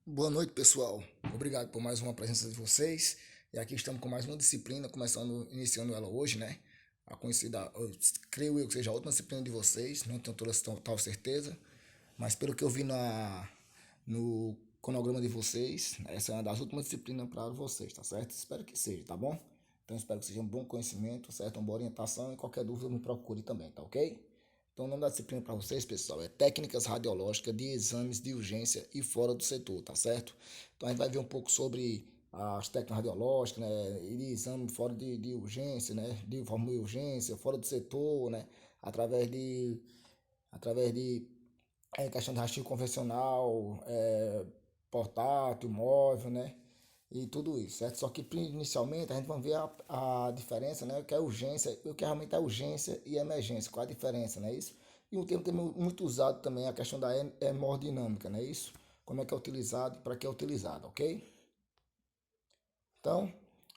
Boa noite, pessoal. Obrigado por mais uma presença de vocês. E aqui estamos com mais uma disciplina, iniciando ela hoje, né? A conhecida, creio eu que seja a última disciplina de vocês, não tenho toda tal certeza, mas pelo que eu vi no cronograma de vocês, essa é uma das últimas disciplinas para vocês, tá certo? Espero que seja, tá bom? Então espero que seja um bom conhecimento, certo? Uma boa orientação e qualquer dúvida me procure também, tá ok? Então, o nome da disciplina para vocês, pessoal, é Técnicas Radiológicas de Exames de Urgência e Fora do Setor, tá certo? Então, a gente vai ver um pouco sobre as técnicas radiológicas, né, e de exame fora de urgência, né, de forma de urgência, fora do setor, né, através de, através de questão de rastreio convencional, portátil, móvel, né, e tudo isso, certo? Só que inicialmente a gente vai ver a diferença, né? O que é urgência, o que realmente é urgência e emergência, qual a diferença, não é isso? E um termo também muito usado também é a questão da hemodinâmica, não é isso? Como é que é utilizado e para que é utilizado, ok? Então,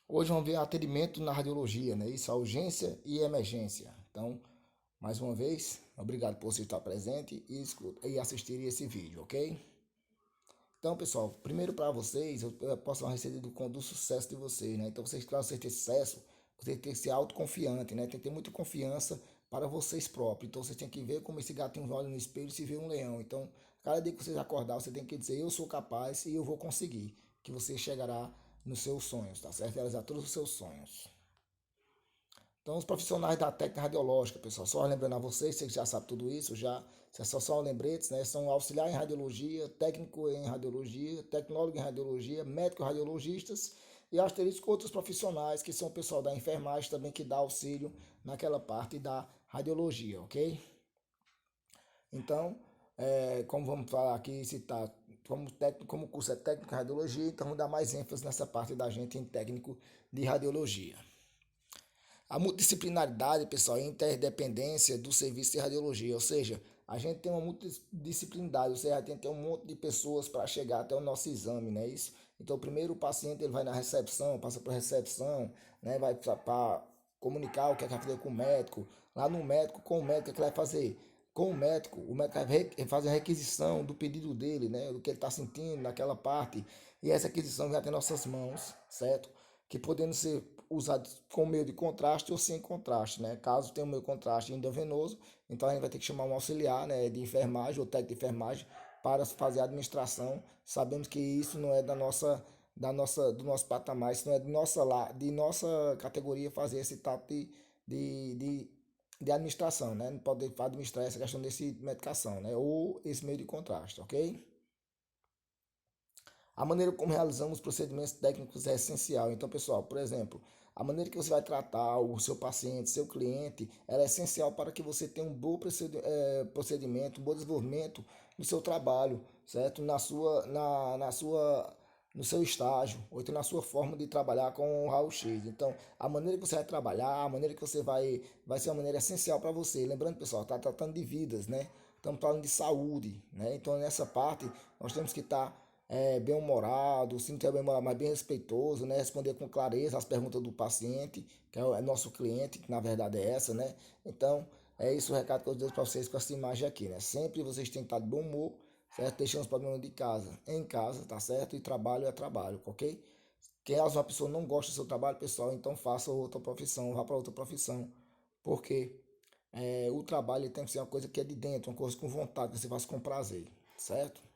hoje vamos ver atendimento na radiologia, né? Isso, a urgência e emergência. Então, mais uma vez, obrigado por você estar presente e assistir esse vídeo, ok? Então, pessoal, primeiro para vocês, eu posso dar uma receita do sucesso de vocês, né? Então, para vocês terem sucesso, vocês têm que ser autoconfiante, né? Tem que ter muita confiança para vocês próprios. Então, vocês têm que ver como esse gatinho olha no espelho e se vê um leão. Então, cada dia que vocês acordar, você tem que dizer, eu sou capaz e eu vou conseguir. Que você chegará nos seus sonhos, tá certo? Realizar todos os seus sonhos. Então, os profissionais da técnica radiológica, pessoal, só lembrando a vocês já sabem tudo isso, já, se é só lembretes, né? São auxiliar em radiologia, técnico em radiologia, tecnólogo em radiologia, médico radiologistas e asterisco outros profissionais que são o pessoal da enfermagem também que dá auxílio naquela parte da radiologia, ok? Então, como vamos falar aqui, citar como o curso é técnico em radiologia, então vamos dar mais ênfase nessa parte da gente em técnico de radiologia. A multidisciplinaridade, pessoal, é a interdependência do serviço de radiologia, ou seja, a gente tem uma multidisciplinaridade, ou seja, a gente tem um monte de pessoas para chegar até o nosso exame, não é isso? Então, primeiro o paciente ele vai na recepção, passa por recepção, né, vai para comunicar o que é que vai fazer com o médico, lá no médico, com o médico, o que ele vai fazer? Com o médico vai fazer a requisição do pedido dele, né, do que ele está sentindo naquela parte, e essa aquisição vai ter nossas mãos, certo? Que podendo ser usados com meio de contraste ou sem contraste, né? Caso tenha um meio de contraste endovenoso, então a gente vai ter que chamar um auxiliar, né, de enfermagem ou técnico de enfermagem para fazer a administração. Sabemos que isso não é do nosso patamar, isso não é de nossa categoria fazer esse tipo de, de, de administração, né? Não pode administrar essa questão desse medicação, né? Ou esse meio de contraste, ok? A maneira como realizamos os procedimentos técnicos é essencial. Então, pessoal, por exemplo, a maneira que você vai tratar o seu paciente, seu cliente, ela é essencial para que você tenha um bom procedimento, um bom desenvolvimento no seu trabalho, certo? No seu estágio, ou então na sua forma de trabalhar com o raio-x. Então, a maneira que você vai trabalhar, a maneira que você vai ser uma maneira essencial para você. Lembrando, pessoal, está tratando de vidas, né? Estamos falando de saúde, né? Então, nessa parte, nós temos que estar bem-humorado, se não tiver bem-humorado, mas bem respeitoso, né? Responder com clareza as perguntas do paciente, que é nosso cliente, que na verdade é essa, né? Então, é isso o recado que eu dou para vocês com essa imagem aqui, né? Sempre vocês têm que estar de bom humor, certo? Deixando os problemas de casa em casa, tá certo? E trabalho é trabalho, ok? Caso uma pessoa não goste do seu trabalho, pessoal, então faça outra profissão, vá para outra profissão, porque o trabalho tem que ser uma coisa que é de dentro, uma coisa com vontade, que você faça com prazer, certo?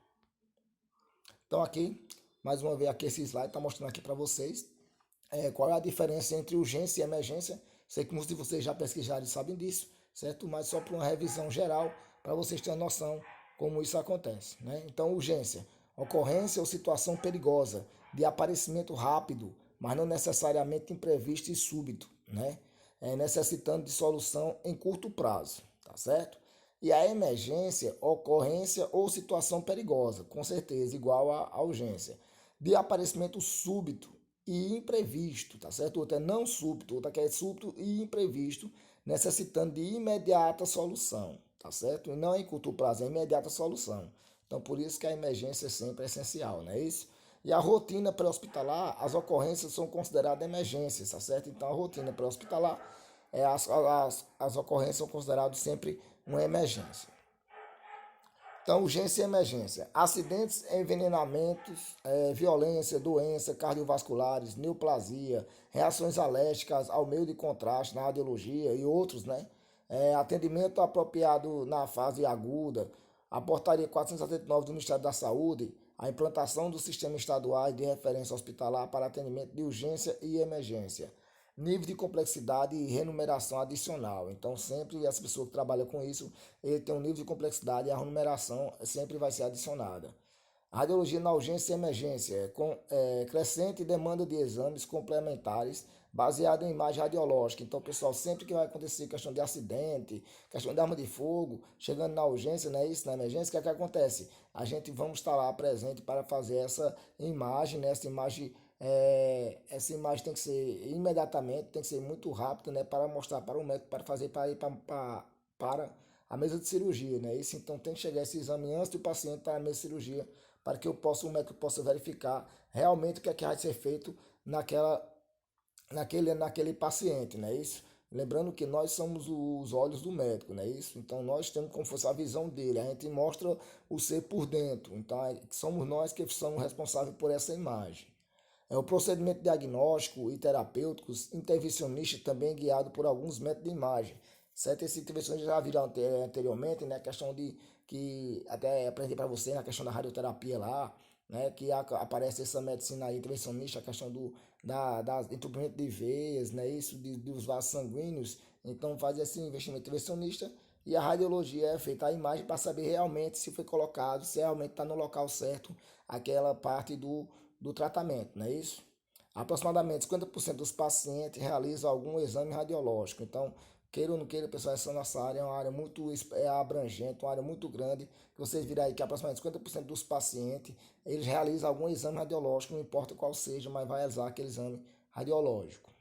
Então aqui, mais uma vez aqui esse slide está mostrando aqui para vocês qual é a diferença entre urgência e emergência. Sei que muitos de vocês já pesquisaram e sabem disso, certo? Mas só para uma revisão geral, para vocês terem a noção como isso acontece, né? Então, urgência, ocorrência ou situação perigosa, de aparecimento rápido, mas não necessariamente imprevisto e súbito, né? Necessitando de solução em curto prazo, tá certo? E a emergência, ocorrência ou situação perigosa, com certeza, igual à urgência. De aparecimento súbito e imprevisto, tá certo? Outra é não súbito, outra que é súbito e imprevisto, necessitando de imediata solução, tá certo? E não é em curto prazo, é imediata solução. Então, por isso que a emergência sempre é essencial, não é isso? E a rotina pré-hospitalar, as ocorrências são consideradas emergências, tá certo? Então, a rotina pré-hospitalar, as ocorrências são consideradas sempre uma emergência. Então, urgência e emergência. Acidentes, envenenamentos, violência, doença, cardiovasculares, neoplasia, reações alérgicas ao meio de contraste na radiologia e outros, né? Atendimento apropriado na fase aguda. A portaria 479 do Ministério da Saúde, a implantação do sistema estadual de referência hospitalar para atendimento de urgência e emergência. Nível de complexidade e remuneração adicional. Então, sempre as pessoas que trabalham com isso, ele tem um nível de complexidade e a remuneração sempre vai ser adicionada. A radiologia na urgência e emergência, com crescente demanda de exames complementares baseado em imagem radiológica. Então, pessoal, sempre que vai acontecer questão de acidente, questão de arma de fogo, chegando na urgência, não é isso, na emergência, o que é que acontece? A gente vamos estar lá presente para fazer essa imagem, né? Essa imagem tem que ser imediatamente, tem que ser muito rápida, né? Para mostrar para o médico, para fazer para ir para a mesa de cirurgia, né? Isso, então tem que chegar esse exame antes do paciente para a mesa de cirurgia, para que o médico possa verificar realmente o que é que vai ser feito naquele paciente, né? Isso. Lembrando que nós somos os olhos do médico, né? Isso. Então nós temos como fosse a visão dele, a gente mostra o ser por dentro. Então somos nós que somos responsáveis por essa imagem. O procedimento diagnóstico e terapêuticos intervencionista também guiado por alguns métodos de imagem. Certas intervenções já viram anteriormente, né? A questão de que até aprendi para você na questão da radioterapia lá, né? Que aparece essa medicina aí, intervencionista, a questão da entupimento de veias, né? Isso, dos vasos sanguíneos. Então faz esse investimento intervencionista e a radiologia é feita a imagem para saber realmente se foi colocado, se realmente está no local certo aquela parte do tratamento, não é isso? Aproximadamente 50% dos pacientes realizam algum exame radiológico. Então, queira ou não queira, pessoal, essa nossa área é uma área muito abrangente, uma área muito grande. Vocês viram aí que aproximadamente 50% dos pacientes, eles realizam algum exame radiológico, não importa qual seja, mas vai realizar aquele exame radiológico.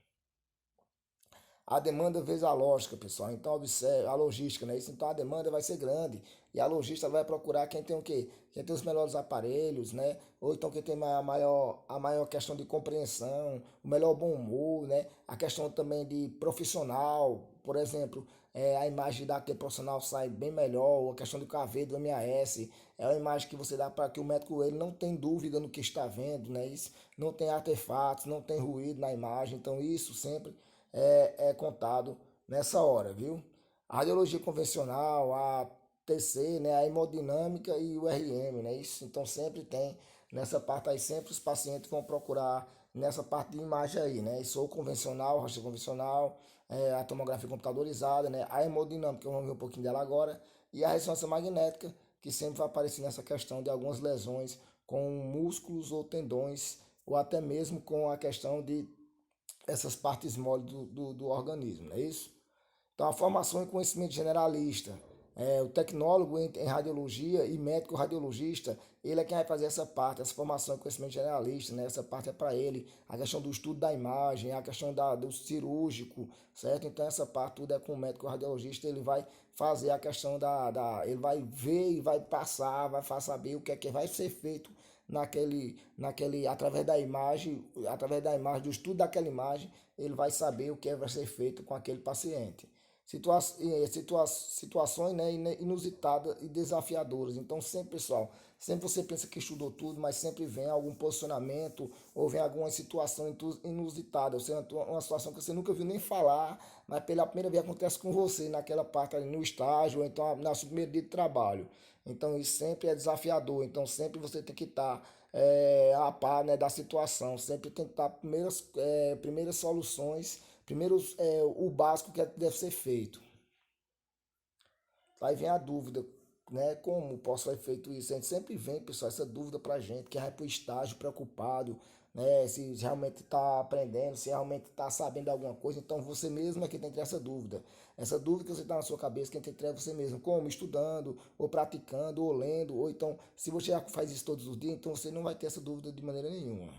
A demanda vezes a lógica, pessoal. Então, observe a logística, né? Isso, então, a demanda vai ser grande. E a logística vai procurar quem tem o quê? Quem tem os melhores aparelhos, né? Ou então quem tem a maior questão de compreensão, o melhor bom humor, né? A questão também de profissional, por exemplo, a imagem daquele profissional sai bem melhor, a questão do KV, do MAS, é uma imagem que você dá para que o médico ele não tem dúvida no que está vendo, né? Isso não tem artefatos, não tem ruído na imagem, então isso sempre é contado nessa hora, viu? A radiologia convencional, a TC, né, a hemodinâmica e o RM, né? Isso, então sempre tem nessa parte aí, sempre os pacientes vão procurar nessa parte de imagem aí, né? Isso ou convencional, racha convencional, a tomografia computadorizada, né? A hemodinâmica, vamos ver um pouquinho dela agora, e a ressonância magnética, que sempre vai aparecer nessa questão de algumas lesões com músculos ou tendões, ou até mesmo com a questão de essas partes moles do organismo, não é isso? Então, a formação em conhecimento generalista, o tecnólogo em radiologia e médico radiologista, ele é quem vai fazer essa parte, essa formação em conhecimento generalista, né? Essa parte é para ele, a questão do estudo da imagem, a questão do cirúrgico, certo? Então, essa parte tudo é com o médico radiologista, ele vai fazer a questão ele vai ver e vai passar, vai saber o que é que vai ser feito através da imagem, do estudo daquela imagem, ele vai saber o que vai ser feito com aquele paciente. Situações, né, inusitadas e desafiadoras. Então, sempre, pessoal, sempre você pensa que estudou tudo, mas sempre vem algum posicionamento ou vem alguma situação inusitada, ou seja, uma situação que você nunca viu nem falar, mas pela primeira vez acontece com você naquela parte ali no estágio, ou então no seu primeiro dia de trabalho. Então, isso sempre é desafiador. Então, sempre você tem que estar a par, né, da situação, sempre tem que estar primeiras soluções. Primeiro, o básico que deve ser feito. Aí vem a dúvida, né? Como posso ser feito isso? A gente sempre vem, pessoal, essa dúvida pra gente, que vai pro estágio preocupado, né? Se realmente está aprendendo, se realmente está sabendo alguma coisa. Então você mesmo é quem tem que ter essa dúvida. Essa dúvida que você está na sua cabeça, quem tem que ter é você mesmo. Como? Estudando, ou praticando, ou lendo, ou então, se você já faz isso todos os dias, então você não vai ter essa dúvida de maneira nenhuma.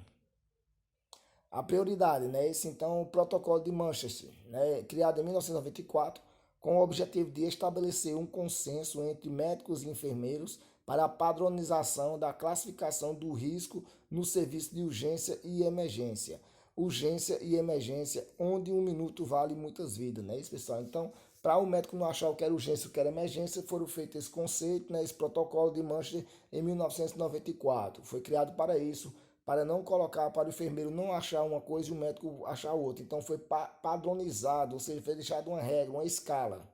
A prioridade, né? Esse então o protocolo de Manchester, né? Criado em 1994, com o objetivo de estabelecer um consenso entre médicos e enfermeiros para a padronização da classificação do risco no serviço de urgência e emergência. Urgência e emergência, onde um minuto vale muitas vidas, né? Isso, pessoal. Então, para o médico não achar o que era urgência e o que era emergência, foram feitos esse conceito, né, esse protocolo de Manchester em 1994. Foi criado para isso, para não colocar, para o enfermeiro não achar uma coisa e o médico achar outra. Então foi padronizado, ou seja, foi deixado uma regra, uma escala.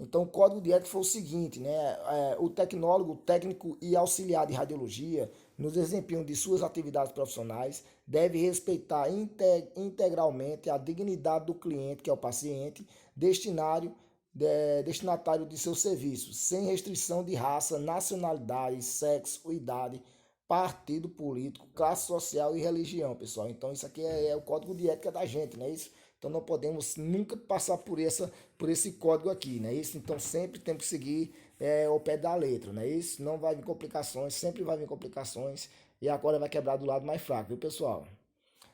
Então, o código de ética foi o seguinte, né? O tecnólogo, técnico e auxiliar de radiologia, no desempenho de suas atividades profissionais, deve respeitar integralmente a dignidade do cliente, que é o paciente, destinatário de seus serviços, sem restrição de raça, nacionalidade, sexo, idade, partido político, classe social e religião, pessoal. Então, isso aqui é o código de ética da gente, não é isso? Então não podemos nunca passar por esse código aqui, né? Isso, então sempre temos que seguir ao pé da letra, né? Isso não vai vir complicações, sempre vai vir complicações e agora vai quebrar do lado mais fraco, viu, pessoal?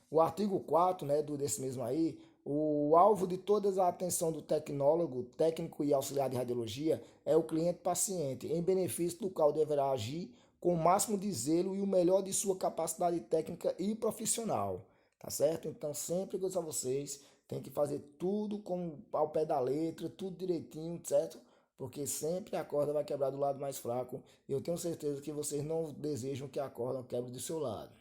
O artigo 4, né, desse mesmo aí, o alvo de toda a atenção do tecnólogo, técnico e auxiliar de radiologia é o cliente-paciente, em benefício do qual deverá agir com o máximo de zelo e o melhor de sua capacidade técnica e profissional, tá certo? Então sempre que eu a vocês, tem que fazer tudo ao pé da letra, tudo direitinho, certo? Porque sempre a corda vai quebrar do lado mais fraco. E eu tenho certeza que vocês não desejam que a corda quebre do seu lado.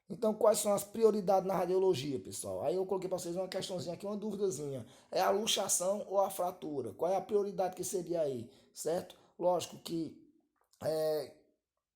Então, quais são as prioridades na radiologia, pessoal? Aí eu coloquei para vocês uma questãozinha aqui, uma duvidazinha. É a luxação ou a fratura? Qual é a prioridade que seria aí, certo? Lógico que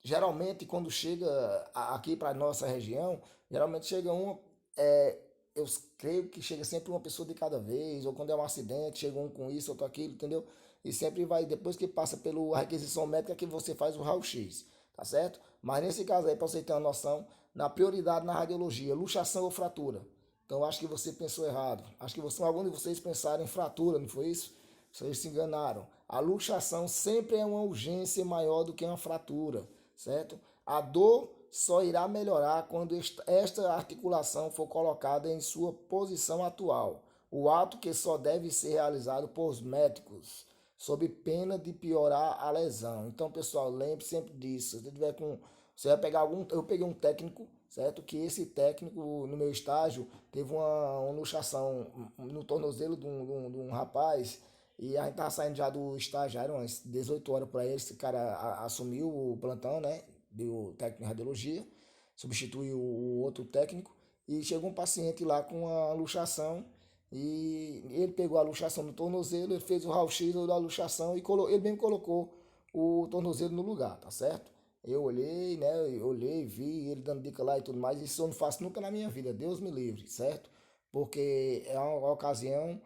geralmente quando chega aqui para nossa região, geralmente chega uma, é, eu creio que chega sempre uma pessoa de cada vez, ou quando é um acidente, chega um com isso, outro aquilo, entendeu? E sempre vai, depois que passa pela requisição médica, que você faz o raio-x, tá certo? Mas nesse caso aí, para você ter uma noção, na prioridade na radiologia, luxação ou fratura. Então acho que você pensou errado. Acho que algum de vocês pensaram em fratura, não foi isso? Vocês se enganaram. A luxação sempre é uma urgência maior do que uma fratura, certo? A dor só irá melhorar quando esta articulação for colocada em sua posição atual. O ato que só deve ser realizado por médicos, sob pena de piorar a lesão. Então, pessoal, lembre sempre disso. Se você tiver com, você vai pegar algum, eu peguei um técnico, certo? Que esse técnico no meu estágio teve uma luxação no tornozelo de um rapaz. E a gente tava saindo já do estágio, eram umas 18 horas para ele, esse cara assumiu o plantão, né? Do técnico de radiologia, substituiu o outro técnico, e chegou um paciente lá com a luxação, e ele pegou a luxação no tornozelo, ele fez o raio-x da luxação e ele mesmo colocou o tornozelo no lugar, tá certo? Eu olhei, né? Eu olhei, vi ele dando dica lá e tudo mais. Isso eu não faço nunca na minha vida, Deus me livre, certo? Porque é uma ocasião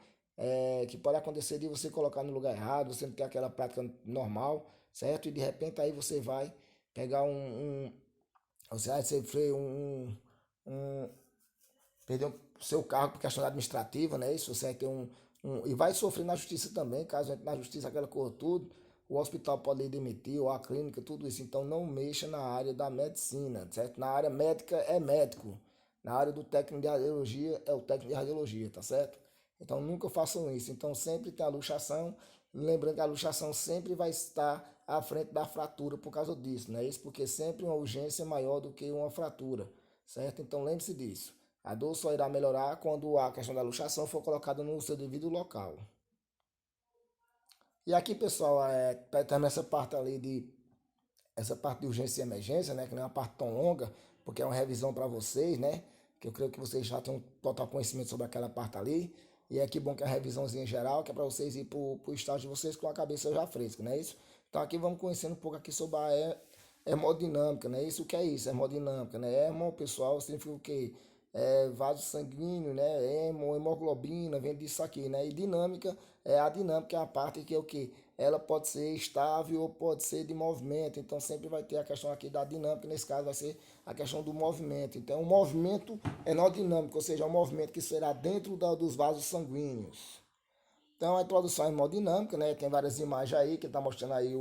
que pode acontecer de você colocar no lugar errado, você não ter aquela prática normal, certo? E de repente aí você vai pegar você vai sofrer um perder o seu cargo por questão administrativa, né? Isso você vai ter e vai sofrer na justiça também, caso entre na justiça aquela coisa tudo, o hospital pode lhe demitir, ou a clínica, tudo isso. Então não mexa na área da medicina, certo? Na área médica é médico, na área do técnico de radiologia é o técnico de radiologia, tá certo? Então nunca façam isso. Então sempre tem a luxação, lembrando que a luxação sempre vai estar à frente da fratura por causa disso, né? Isso porque sempre uma urgência é maior do que uma fratura, certo? Então lembre-se disso. A dor só irá melhorar quando a questão da luxação for colocada no seu devido local. E aqui, pessoal, também essa parte de urgência e emergência, né, que não é uma parte tão longa, porque é uma revisão para vocês, né, que eu creio que vocês já têm um total conhecimento sobre aquela parte ali. E é que bom que é uma revisãozinha geral, que é para vocês ir para o estágio de vocês com a cabeça já fresca, não é isso? Então aqui vamos conhecendo um pouco aqui sobre a hemodinâmica, né? Isso o que é isso? Hemodinâmica, né? Hemo, pessoal, significa o quê? Vaso sanguíneo, né? Hemoglobina, vem disso aqui, né? E dinâmica é a dinâmica, é a parte que é o quê? Ela pode ser estável ou pode ser de movimento, então sempre vai ter a questão aqui da dinâmica, nesse caso vai ser a questão do movimento. Então o movimento é não dinâmico, ou seja, é um movimento que será dentro dos vasos sanguíneos. Então a introdução é hemodinâmica, né? Tem várias imagens aí que está mostrando aí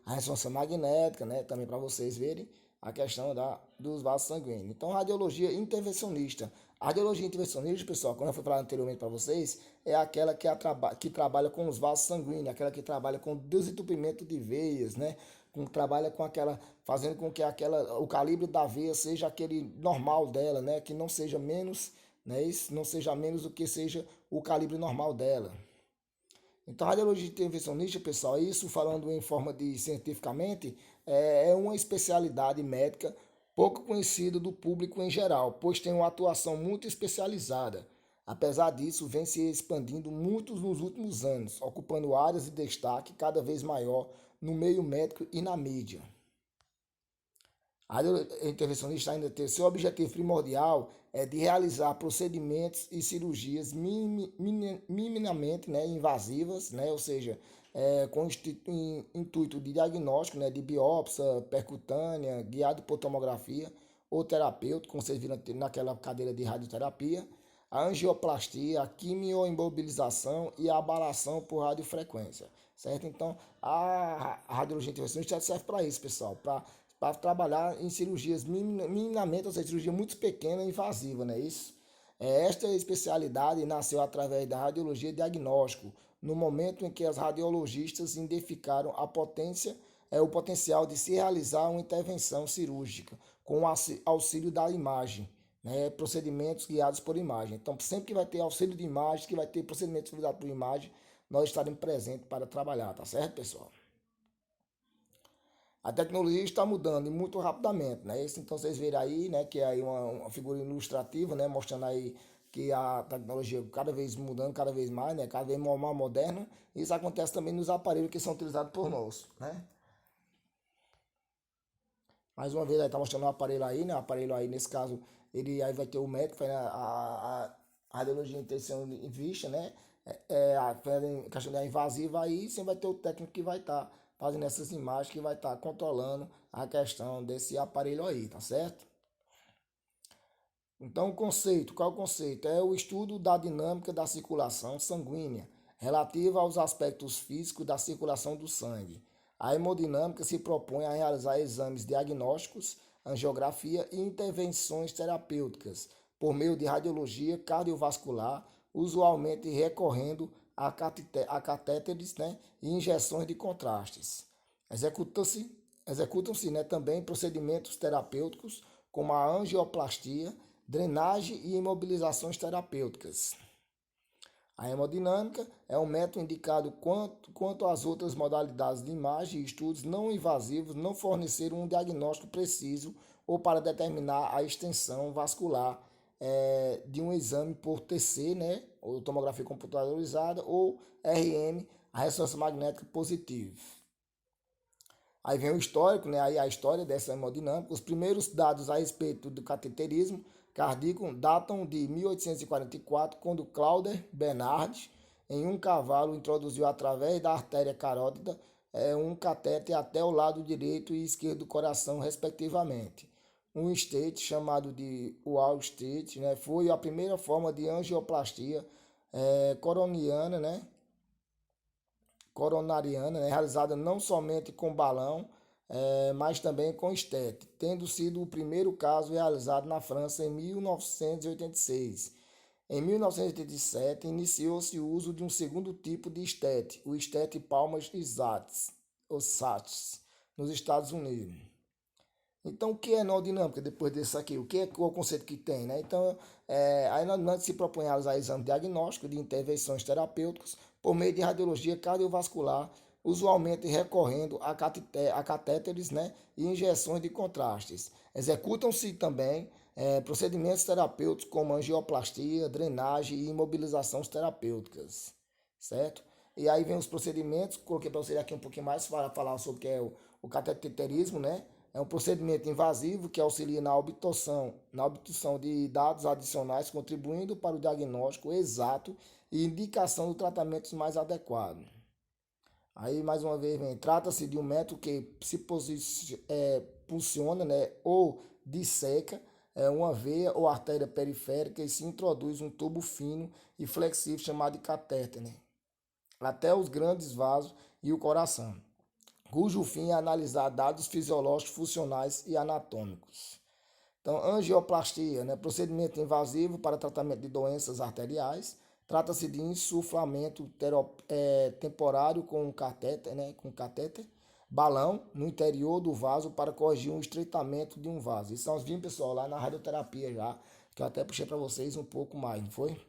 a ressonância magnética, né? Também para vocês verem a questão dos vasos sanguíneos. Então radiologia intervencionista. A radiologia intervencionista, pessoal, como eu fui falar anteriormente para vocês, é aquela que trabalha com os vasos sanguíneos, aquela que trabalha com desentupimento de veias, né? Trabalha com aquela, fazendo com que o calibre da veia seja aquele normal dela, né? Que não seja menos, né? Isso não seja menos do que seja o calibre normal dela. Então, a radiologia intervencionista, pessoal, isso falando em forma de cientificamente, é uma especialidade médica pouco conhecida do público em geral, pois tem uma atuação muito especializada. Apesar disso, vem se expandindo muito nos últimos anos, ocupando áreas de destaque cada vez maior no meio médico e na mídia. A área intervencionista ainda tem seu objetivo primordial é de realizar procedimentos e cirurgias minimamente, né, invasivas, né, ou seja, com intuito de diagnóstico, né, de biópsia percutânea, guiado por tomografia ou terapêutico, como vocês viram naquela cadeira de radioterapia, a angioplastia, a quimioimobilização e a ablação por radiofrequência, certo? Então, a radiologia intervencionista serve para isso, pessoal, para trabalhar em cirurgias minimamente, ou seja, cirurgia muito pequena e invasiva, não é isso? Esta especialidade nasceu através da radiologia diagnóstico, no momento em que os radiologistas identificaram o potencial de se realizar uma intervenção cirúrgica com o auxílio da imagem, né, procedimentos guiados por imagem. Então, sempre que vai ter auxílio de imagem, que vai ter procedimentos guiados por imagem, nós estaremos presentes para trabalhar, tá certo, pessoal? A tecnologia está mudando muito rapidamente, né? Então vocês verem aí, né, que é aí uma figura ilustrativa, né, mostrando aí que a tecnologia cada vez mudando, cada vez mais, né, cada vez mais moderna. Isso acontece também nos aparelhos que são utilizados por nós, né? Mais uma vez aí tá mostrando o aparelho aí, né? O aparelho aí, nesse caso, ele aí vai ter o médico, faz a radiologia intenção em vista, né? A questão da invasiva aí, você vai ter o técnico que vai estar fazendo essas imagens, que vai estar controlando a questão desse aparelho aí, tá certo? Então, o conceito, qual é o conceito? É o estudo da dinâmica da circulação sanguínea, relativa aos aspectos físicos da circulação do sangue. A hemodinâmica se propõe a realizar exames diagnósticos, angiografia e intervenções terapêuticas por meio de radiologia cardiovascular, usualmente recorrendo a catéteres, né, e injeções de contrastes. Executam-se executam-se, né, também procedimentos terapêuticos como a angioplastia, drenagem e imobilizações terapêuticas. A hemodinâmica é um método indicado quanto às outras modalidades de imagem e estudos não invasivos não forneceram um diagnóstico preciso ou para determinar a extensão vascular de um exame por TC, né, ou tomografia computadorizada, ou RM, a ressonância magnética positiva. Aí vem o histórico, né? Aí a história dessa hemodinâmica. Os primeiros dados a respeito do cateterismo cardíaco datam de 1844, quando Claude Bernard, em um cavalo, introduziu através da artéria carótida um catéter até o lado direito e esquerdo do coração, respectivamente. Um state chamado de wall state, né? Foi a primeira forma de angioplastia coronariana, né? Coronariana, né, realizada não somente com balão, mas também com estete, tendo sido o primeiro caso realizado na França em 1986. Em 1987, iniciou-se o uso de um segundo tipo de estete, o estete palmas e SATs, ou SATs, nos Estados Unidos. Então, o que é hemodinâmica depois disso aqui? O que é o conceito que tem, né? Então, a hemodinâmica se propõe a realizar exame diagnóstico de intervenções terapêuticas por meio de radiologia cardiovascular, usualmente recorrendo a catéteres, né, e injeções de contrastes. Executam-se também procedimentos terapêuticos como angioplastia, drenagem e imobilizações terapêuticas, certo? E aí vem os procedimentos, coloquei para vocês aqui um pouquinho mais para falar sobre o que é o cateterismo, né? É um procedimento invasivo que auxilia na obtenção de dados adicionais, contribuindo para o diagnóstico exato e indicação do tratamento mais adequado. Aí, mais uma vez, trata-se de um método que se pulsiona, né, ou disseca uma veia ou artéria periférica e se introduz um tubo fino e flexível chamado de catéter, né, até os grandes vasos e o coração, cujo fim é analisar dados fisiológicos, funcionais e anatômicos. Então, angioplastia, né, procedimento invasivo para tratamento de doenças arteriais. Trata-se de insuflamento temporário com catéter, balão no interior do vaso para corrigir um estreitamento de um vaso. Isso nós vimos, pessoal, lá na radioterapia já, que eu até puxei para vocês um pouco mais, não foi?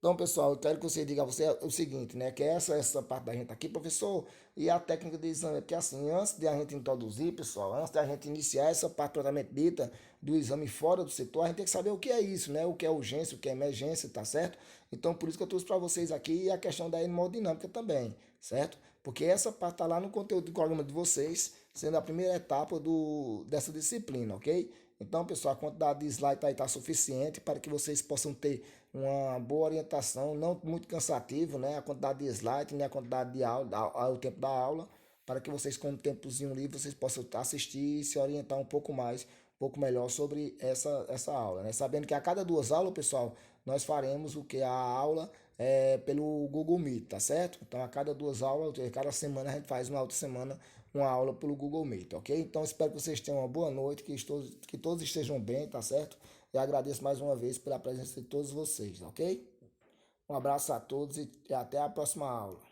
Então, pessoal, eu quero que você diga a você o seguinte, né? Que essa parte da gente aqui, professor, e a técnica de exame, porque assim, antes de a gente introduzir, pessoal, antes de a gente iniciar essa parte propriamente dita do exame fora do setor, a gente tem que saber o que é isso, né? O que é urgência, o que é emergência, tá certo? Então, por isso que eu trouxe para vocês aqui a questão da hemodinâmica também, certo? Porque essa parte está lá no conteúdo do programa de vocês, sendo a primeira etapa dessa disciplina, ok? Então, pessoal, a quantidade de slide aí está suficiente para que vocês possam ter uma boa orientação, não muito cansativo, né? A quantidade de slide, nem a quantidade de aula, o tempo da aula, para que vocês, com um tempozinho livre, vocês possam assistir e se orientar um pouco mais, um pouco melhor sobre essa aula, né? Sabendo que a cada 2 aulas, pessoal, nós faremos o que? A aula pelo Google Meet, tá certo? Então, a cada 2 aulas, cada semana a gente faz uma outra semana uma aula pelo Google Meet, ok? Então, espero que vocês tenham uma boa noite, que todos estejam bem, tá certo? E agradeço mais uma vez pela presença de todos vocês, ok? Um abraço a todos e até a próxima aula.